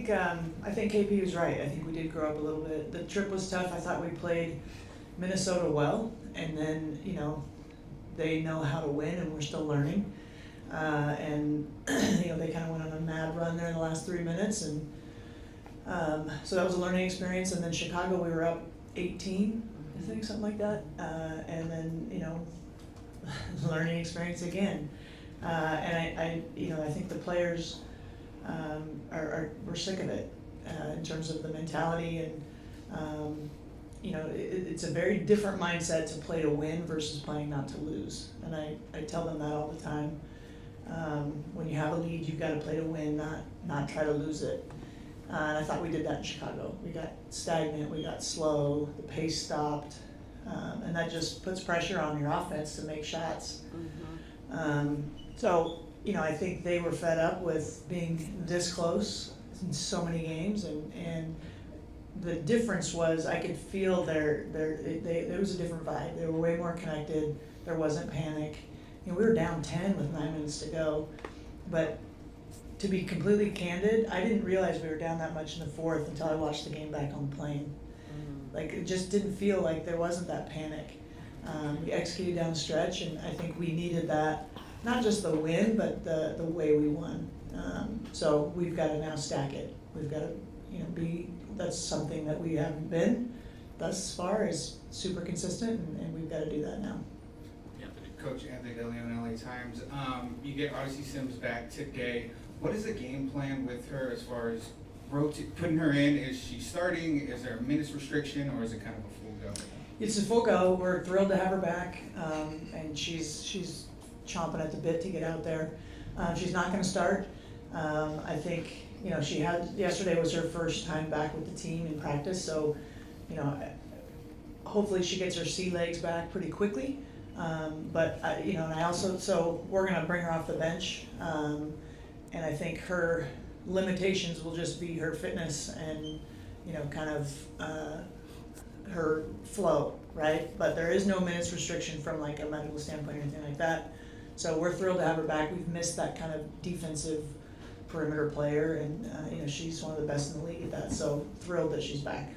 think KP was right. I think we did grow up a little bit. The trip was tough. I thought we played Minnesota well, and then they know how to win, and we're still learning. And they kind of went on a mad run there in the last 3 minutes, and so that was a learning experience. And then Chicago, we were up 18, I think, something like that. And then learning experience again. And I think the players we're sick of it in terms of the mentality, and it's a very different mindset to play to win versus playing not to lose. And I tell them that all the time. When you have a lead, you've got to play to win, not try to lose it. And I thought we did that in Chicago. We got stagnant, we got slow, the pace stopped, and that just puts pressure on your offense to make shots. So I think they were fed up with being this close in so many games, and the difference was I could feel there was a different vibe. They were way more connected. There wasn't panic. We were down 10 with 9 minutes to go, but to be completely candid, I didn't realize we were down that much in the fourth until I watched the game back on the plane. Like, it just didn't feel like there wasn't that panic. We executed down the stretch, and I think we needed that, not just the win, but the way we won. So we've got to now stack it. We've got to that's something that we haven't been thus far, is super consistent, and we've got to do that now. Coach Anthony DeLeon, LA Times. You get Odyssey Sims back today. What is the game plan with her as far as putting her in? Is she starting? Is there a minutes restriction, or is it kind of a full go? It's a full go. We're thrilled to have her back, and she's chomping at the bit to get out there. She's not going to start. I think yesterday was her first time back with the team in practice, so hopefully she gets her sea legs back pretty quickly. But so we're going to bring her off the bench, and I think her limitations will just be her fitness and kind of her flow, right? But there is no minutes restriction from like a medical standpoint or anything like that. So we're thrilled to have her back. We've missed that kind of defensive perimeter player, and she's one of the best in the league at that. So thrilled that she's back.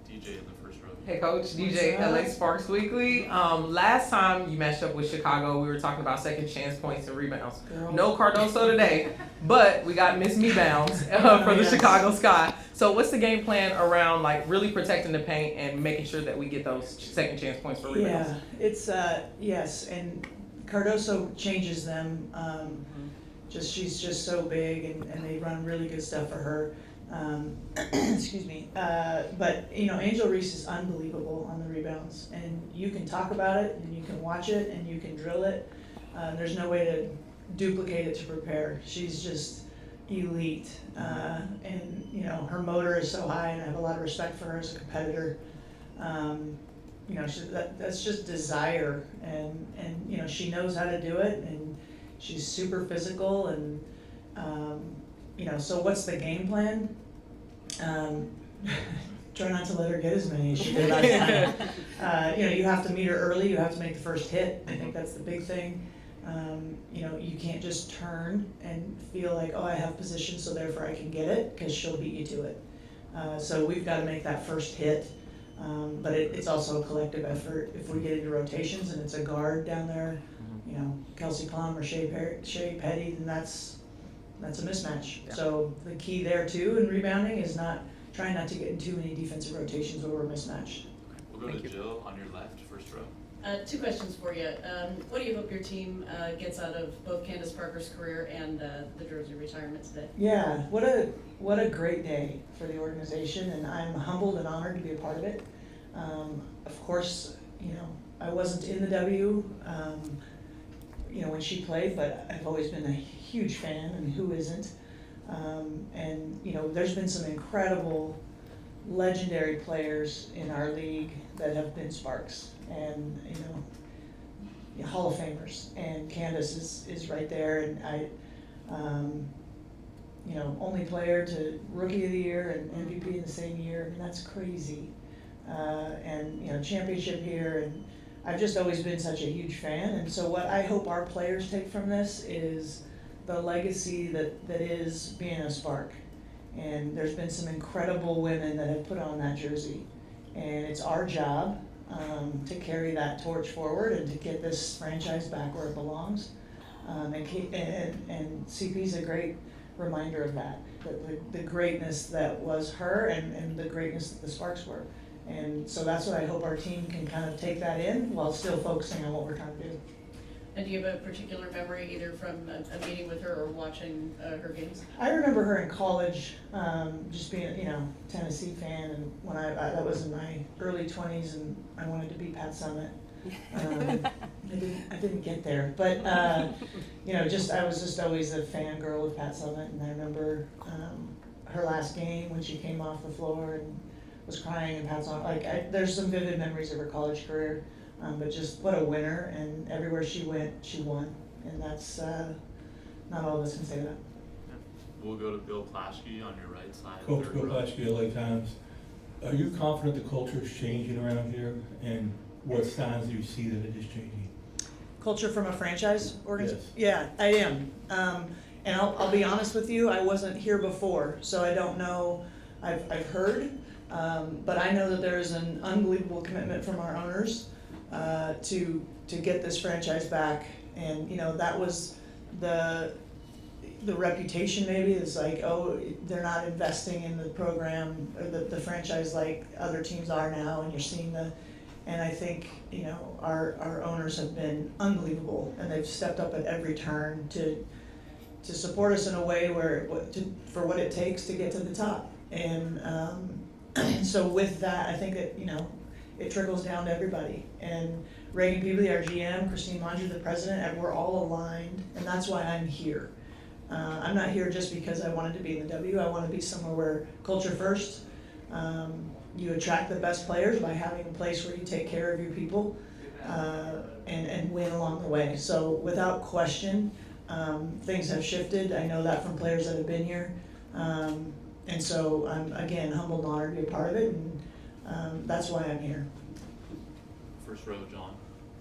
DJ in the first row. Hey Coach, DJ, LA Sparks Weekly. Last time you matched up with Chicago, we were talking about second chance points and rebounds. Girl. No Cardoso today, but we got Miss Me Bounds for the Chicago Sky. So what's the game plan around like really protecting the paint and making sure that we get those second chance points for rebounds? Yeah, it's yes, and Cardoso changes them. She's just so big, and they run really good stuff for her. Excuse me. But Angel Reese is unbelievable on the rebounds, and you can talk about it, and you can watch it, and you can drill it. There's no way to duplicate it to prepare. She's just elite, and her motor is so high, and I have a lot of respect for her as a competitor. That's just desire, and she knows how to do it, and she's super physical, and so what's the game plan? Try not to let her get as many as she did last time. You have to meet her early. You have to make the first hit. I think that's the big thing. You can't just turn and feel like, I have position, so therefore I can get it, because she'll beat you to it. So we've got to make that first hit. But it's also a collective effort. If we get into rotations and it's a guard down there, Kelsey Plum or Shea Petty, then that's a mismatch. Yeah. So the key there too in rebounding is trying not to get in too many defensive rotations where we're mismatched. We'll go to Jill on your left, first row. 2 questions for you. What do you hope your team gets out of both Candace Parker's career and the jersey retirement today? Yeah, what a great day for the organization, and I'm humbled and honored to be a part of it. Of course, I wasn't in the W, when she played, but I've always been a huge fan, and who isn't? And there's been some incredible, legendary players in our league that have been sparks, and Hall of Famers. And Candace is right there, and I, only player to Rookie of the Year and MVP in the same year. I mean, that's crazy. And championship here, and I've just always been such a huge fan. And so what I hope our players take from this is the legacy that is being a Spark. And there's been some incredible women that have put on that jersey. And it's our job to carry that torch forward and to get this franchise back where it belongs. And CP's a great reminder of that, the greatness that was her and the greatness that the Sparks were. And so that's what I hope our team can kind of take that in while still focusing on what we're trying to do. And do you have a particular memory either from a meeting with her or watching her games? I remember her in college, just being, Tennessee fan, and when that was in my early 20s, and I wanted to be Pat Summitt. I didn't get there, but I was just always a fangirl of Pat Summitt, and I remember her last game when she came off the floor and was crying, and Pat's on. There's some vivid memories of her college career. But just what a winner, and everywhere she went, she won. And that's, not all of us can say that. We'll go to Bill Plaschke on your right side. Coach third Bill row. Plaschke, LA Times. Are you confident the culture is changing around here? And what signs do you see that it is changing? Culture from a franchise organization? Yes. Yeah, I am. And I'll be honest with you, I wasn't here before, so I don't know. I've heard, but I know that there is an unbelievable commitment from our owners to get this franchise back. And that was the reputation maybe is like, oh, they're not investing in the program or the franchise like other teams are now, and you're seeing and I think our owners have been unbelievable, and they've stepped up at every turn to support us in a way for what it takes to get to the top. And so with that, I think that it trickles down to everybody. And Reagan Peebly, our GM, Christine Mondry, the president, and we're all aligned, and that's why I'm here. I'm not here just because I wanted to be in the W. I want to be somewhere where culture first. You attract the best players by having a place where you take care of your people and win along the way. So without question, things have shifted. I know that from players that have been here. And so I'm, again, humbled and honored to be a part of it. And that's why I'm here. First row, John.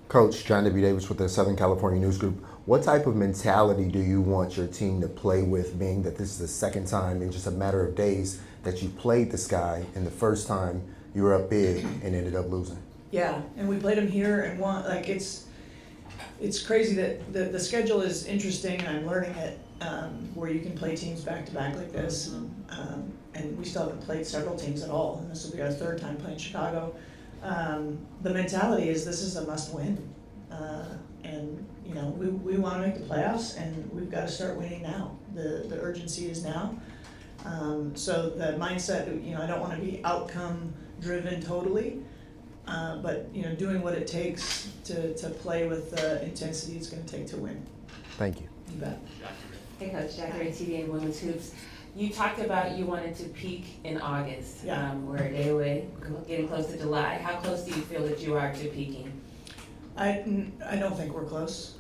Coach John W. Davis with the Southern California News Group. What type of mentality do you want your team to play with, being that this is the second time in just a matter of days that you played this guy, and the first time you were up big and ended up losing? Yeah, and we played them here and won. It's crazy that the schedule is interesting, and I'm learning it, where you can play teams back to back like this. And we still haven't played several teams at all, and this will be our third time playing Chicago. The mentality is this is a must win. And we want to make the playoffs, and we've got to start winning now. The urgency is now. So the mindset, I don't want to be outcome driven totally, but doing what it takes to play with the intensity it's going to take to win. Thank you. You bet. Jackie Ray. Hey Coach, Jackie Ray, TV and Women's Hoops. You talked about you wanted to peak in August, Yeah. where they were getting close to July. How close do you feel that you are to peaking? I don't think we're close.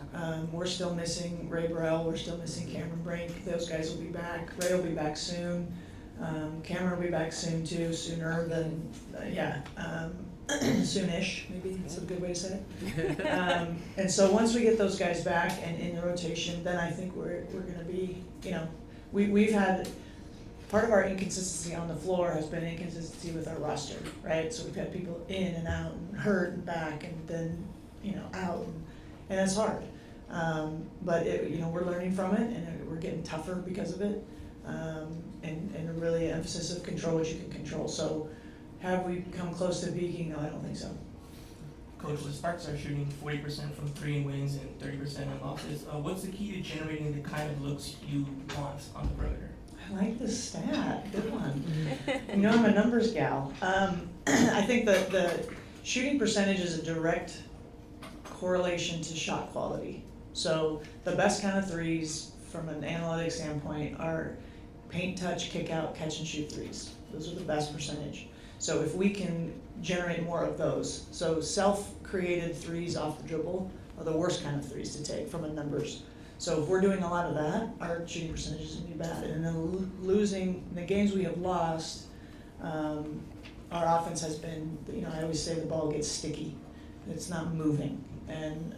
We're still missing Ray Burrell. We're still missing Cameron Brink. Those guys will be back. Ray will be back soon. Cameron will be back soon too, sooner than, soonish, maybe that's a good way to say it. And so once we get those guys back and in the rotation, then I think we're gonna be, we've had, part of our inconsistency on the floor has been inconsistency with our roster, right? So we've had people in and out and hurt and back and then, out, and that's hard. But we're learning from it, and we're getting tougher because of it. And really an emphasis of control what you can control. So have we come close to peaking? No, I don't think so. Coach, the Sparks are shooting 40% from 3 in wins and 30% in losses. What's the key to generating the kind of looks you want on the perimeter? I like this stat. Good one. I'm a numbers gal. I think the shooting percentage is a direct correlation to shot quality. So the best kind of threes from an analytics standpoint are paint, touch, kick out, catch and shoot threes. Those are the best percentage. So if we can generate more of those, so self-created threes off the dribble are the worst kind of threes to take from a numbers. So if we're doing a lot of that, our shooting percentage is going to be bad. And then losing, the games we have lost, our offense has been, I always say the ball gets sticky. It's not moving. And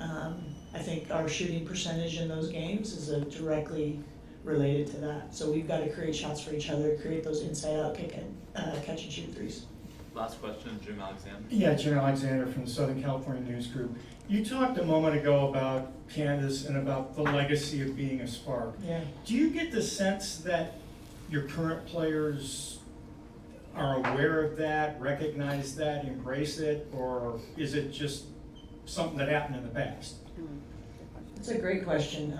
I think our shooting percentage in those games is directly related to that. So we've got to create shots for each other, create those inside out kick and catch and shoot threes. Last question, Jim Alexander. Yeah, Jim Alexander from the Southern California News Group. You talked a moment ago about Candace and about the legacy of being a spark. Yeah. Do you get the sense that your current players are aware of that, recognize that, embrace it, or is it just something that happened in the past? That's a great question.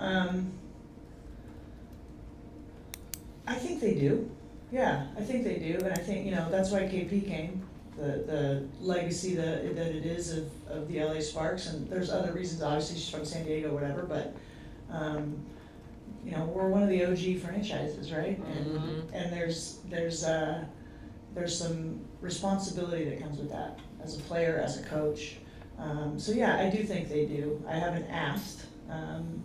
I think they do. Yeah, I think they do, and I think, that's why KP came. The legacy that it is of the LA Sparks, and there's other reasons, obviously she's from San Diego, whatever, but, we're one of the OG franchises, right? And there's some responsibility that comes with that, as a player, as a coach. So yeah, I do think they do. I haven't asked,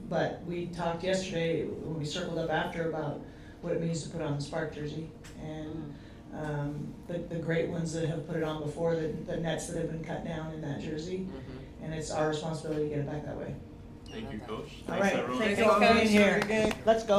but we talked yesterday, when we circled up after, about what it means to put on the Spark jersey, and the great ones that have put it on before, the nets that have been cut down in that jersey, and it's our responsibility to get it back that way. Thank you, Coach. All Thanks, right, everyone. thanks for being here. Let's go.